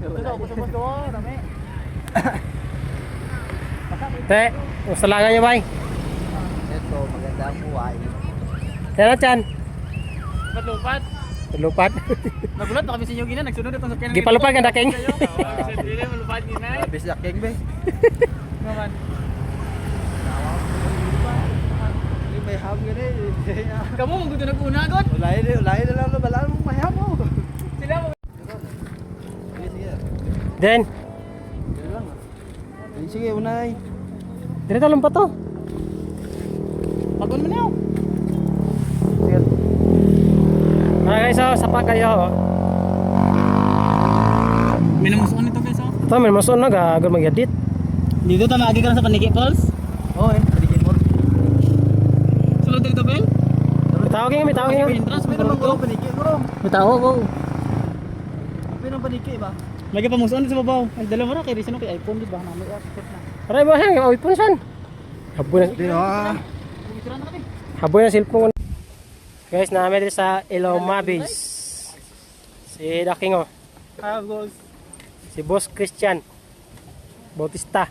Ito daw, kusapos doon, dami. Te, gusto lang niyo bay? Ito, maganda ang buhay. Yan Chan. Patlupat. Lupat. Nagulat na kami sa inyo gina, nagsunod itong sakyan. Gipalupat ka daking. Hindi na malupad gina. Bis laking be. Naman. Ini may ham gani. Kamu mong gusto nag-una, God? Ulay na lang balaan mo may ham mo. Sila mo. Sige sige. Den, Sige lang. Sige unay. dito lang pa to. Pagod mo na yun. Sige. Mga guys, oh, sapa kayo. Oh. May namusukan nito guys, oh. Ito, may masun na gagawin mag-edit. Dito ta maagi ka na sa Paniki Falls. Oh dikit mo. Sulod dito, Bel. May tawagin nga. Entrance, May naman ko paniki bro. May tao, wow. May nang paniki ba? Lagi pa musukan sa babaw. Ay, dala mo na kay Rizano kay iPhone, di ba? Namay airport na. Aray ba siya? Yung iPhone san? Haboy na. Dino ah. Picture na kami. Haboy na cellphone. Guys, namin dito sa Iloma Base. Si Daking oh. Goals. Si Boss Christian Bautista.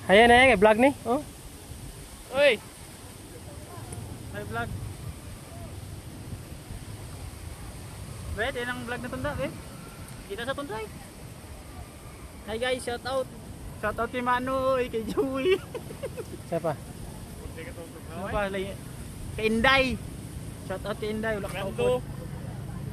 Ayan na yan, vlog ni. Oh. Uy! May vlog. Bet, yan ang vlog na tunda, bet. Kita sa tunda eh. Hi guys, shout out. Shout out kay Manoy, kay Joey. Siapa? Ano pa? Kay Inday. Shout out kay Inday. Wala ka